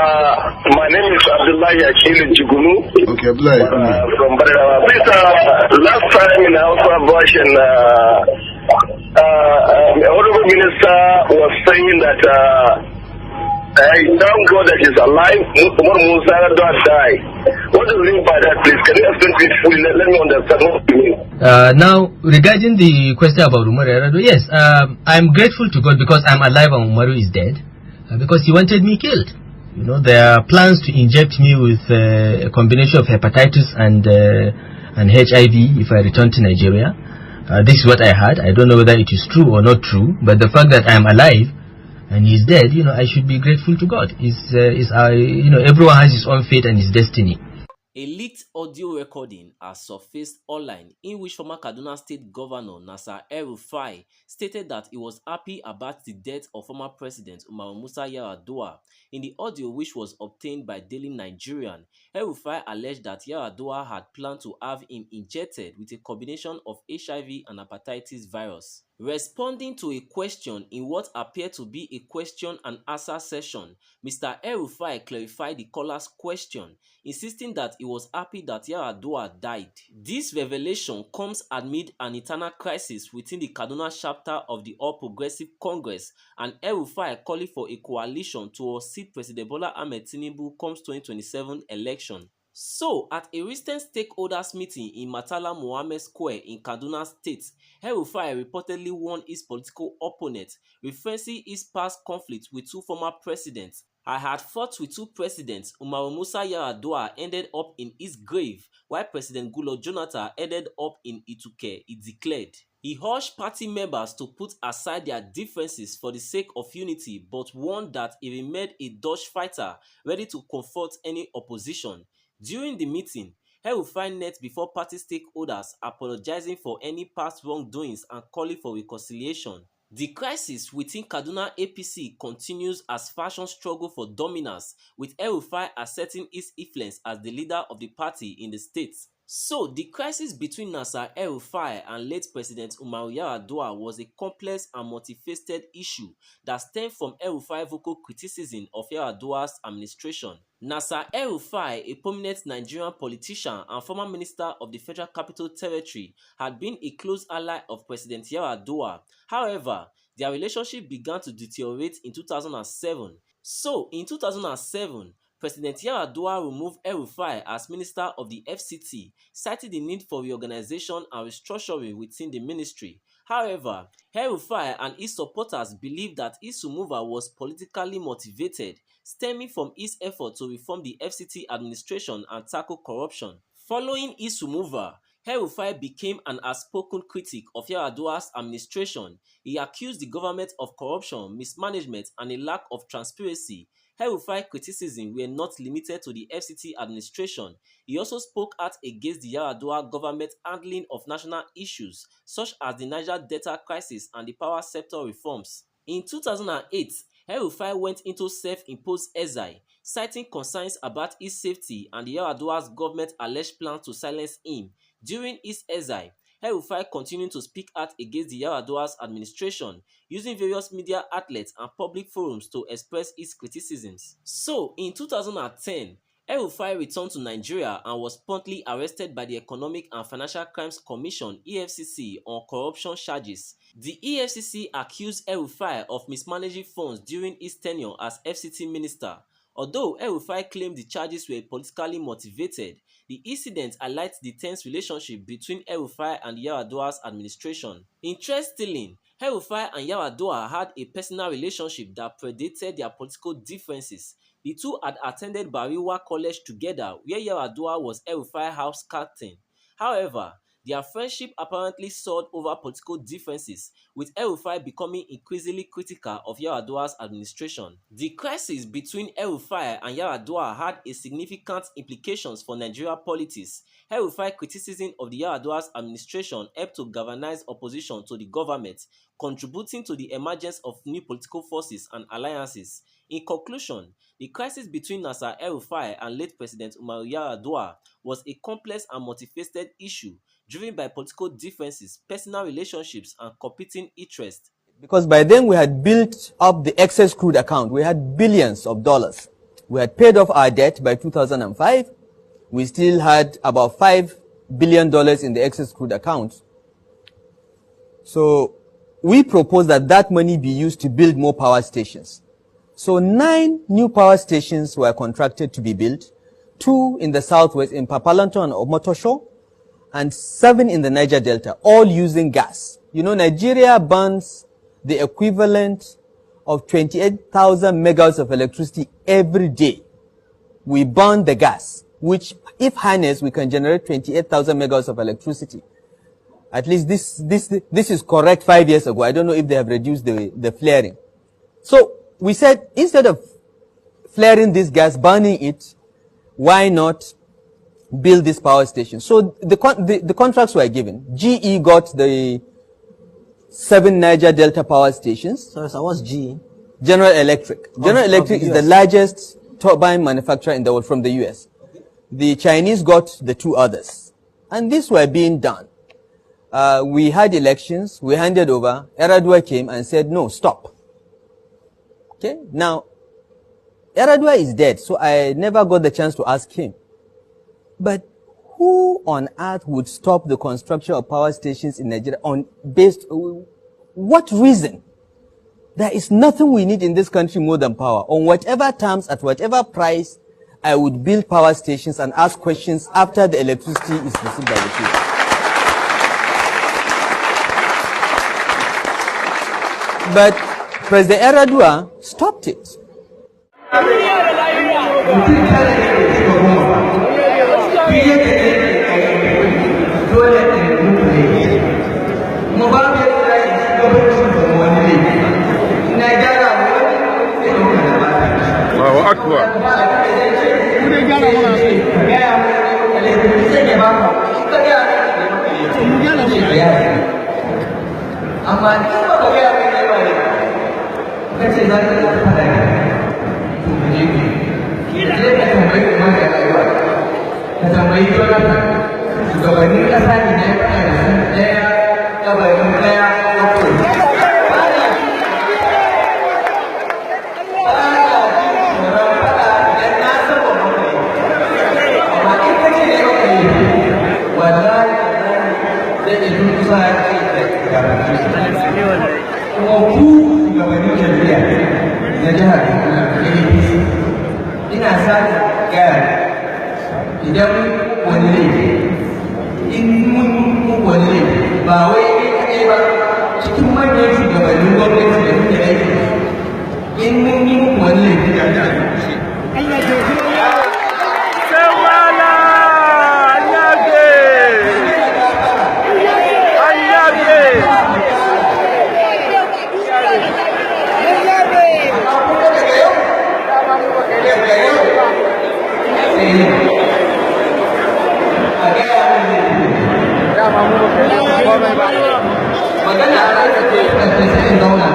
My name is Abdullahi Akili Jugunu. Okay, Abdullahi. From Baradawa. Please, last time in our version, the Honorable Minister was saying that I thank God that he's alive. Umar Musa don't die. What do you mean by that, please? Can you explain this fully? Let me understand what you mean. Now, regarding the question about Umar Yar'Adua, yes, I'm grateful to God because I'm alive and Umaru is dead. Because he wanted me killed. You know, there are plans to inject me with a combination of hepatitis and HIV if I return to Nigeria. This is what I had. I don't know whether it is true or not true, but the fact that I am alive and he's dead, you know, I should be grateful to God. You know, everyone has his own fate and his destiny. A leaked audio recording has surfaced online in which former Kaduna State Governor Nasir El-Rufai stated that he was happy about the death of former President Umar Musa Yar'Adua. In the audio, which was obtained by Daily Nigerian, El-Rufai alleged that Yar'Adua had planned to have him injected with a combination of HIV and hepatitis virus. Responding to a question in what appeared to be a question and answer session, Mr. El-Rufai clarified the caller's question, insisting that he was happy that Yar'Adua died. This revelation comes amid an internal crisis within the Kaduna chapter of the All Progressive Congress, and El-Rufai calling for a coalition to unseat President Bola Ahmed Tinubu comes 2027 election. So, at a recent stakeholders meeting in Matala Mohammed Square in Kaduna State, El-Rufai reportedly warned his political opponent, referencing his past conflict with two former presidents. I had fought with two presidents. Umar Musa Yar'Adua ended up in his grave, while President Goodluck Jonathan ended up in Ituke, he declared. He urged party members to put aside their differences for the sake of unity, but warned that he remained a Dutch fighter ready to confront any opposition. During the meeting, El-Rufai knelt before party stakeholders, apologizing for any past wrongdoings and calling for reconciliation. The crisis within Kaduna APC continues as factions struggle for dominance, with El-Rufai asserting his influence as the leader of the party in the state. So, the crisis between Nasir El-Rufai and late President Umar Yar'Adua was a complex and multifaceted issue that stemmed from El-Rufai's vocal criticism of Yar'Adua's administration. Nasir El-Rufai, a prominent Nigerian politician and former minister of the Federal Capital Territory, had been a close ally of President Yar'Adua. However, their relationship began to deteriorate in 2007. So, in 2007, President Yar'Adua removed El-Rufai as Minister of the FCT, citing the need for reorganization and restructuring within the ministry. However, El-Rufai and his supporters believed that his removal was politically motivated, stemming from his effort to reform the FCT administration and tackle corruption. Following his removal, El-Rufai became an outspoken critic of Yar'Adua's administration. He accused the government of corruption, mismanagement, and a lack of transparency. El-Rufai criticism were not limited to the FCT administration. He also spoke out against the Yar'Adua government handling of national issues such as the Niger Delta crisis and the power sector reforms. In 2008, El-Rufai went into self-imposed exile, citing concerns about his safety and the Yar'Adua's government alleged plan to silence him. During his exile, El-Rufai continued to speak out against the Yar'Adua's administration, using various media outlets and public forums to express his criticisms. So, in 2010, El-Rufai returned to Nigeria and was promptly arrested by the Economic and Financial Crimes Commission (EFCC) on corruption charges. The EFCC accused El-Rufai of mismanaging funds during his tenure as FCT minister. Although El-Rufai claimed the charges were politically motivated, the incident highlights the tense relationship between El-Rufai and Yar'Adua's administration. Interestingly, El-Rufai and Yar'Adua had a personal relationship that predated their political differences. The two had attended Bariwa College together, where Yar'Adua was El-Rufai's house captain. However, their friendship apparently soared over political differences, with El-Rufai becoming increasingly critical of Yar'Adua's administration. The crisis between El-Rufai and Yar'Adua had a significant implications for Nigeria politics. El-Rufai's criticism of the Yar'Adua's administration helped to galvanize opposition to the government, contributing to the emergence of new political forces and alliances. In conclusion, the crisis between Nasir El-Rufai and late President Umar Yar'Adua was a complex and multifaceted issue driven by political differences, personal relationships, and competing interests. Because by then we had built up the excess crude account. We had billions of dollars. We had paid off our debt by 2005. We still had about $5 billion in the excess crude account. So we proposed that that money be used to build more power stations. So 9 new power stations were contracted to be built, 2 in the southwest in Papalanto and Omotosho, and 7 in the Niger Delta, all using gas. You know, Nigeria burns the equivalent of 28,000 megawatts of electricity every day. We burn the gas, which, if harnessed, we can generate 28,000 megawatts of electricity. At least this is correct 5 years ago. I don't know if they have reduced the flaring. So we said, instead of flaring this gas, burning it, why not build this power station? So the contracts were given. GE got the 7 Niger Delta power stations. Sorry, so what's GE? General Electric. General Electric is the largest turbine manufacturer in the world from the US. The Chinese got the 2 others. And these were being done. We had elections, we handed over, Yar'Adua came and said, no, stop. Okay, now, Yar'Adua is dead, so I never got the chance to ask him. But who on earth would stop the construction of power stations in Nigeria based on what reason? There is nothing we need in this country more than power. On whatever terms, at whatever price, I would build power stations and ask questions after the electricity is received by the people. But President Yar'Adua stopped it. magana a kan da sai in zauna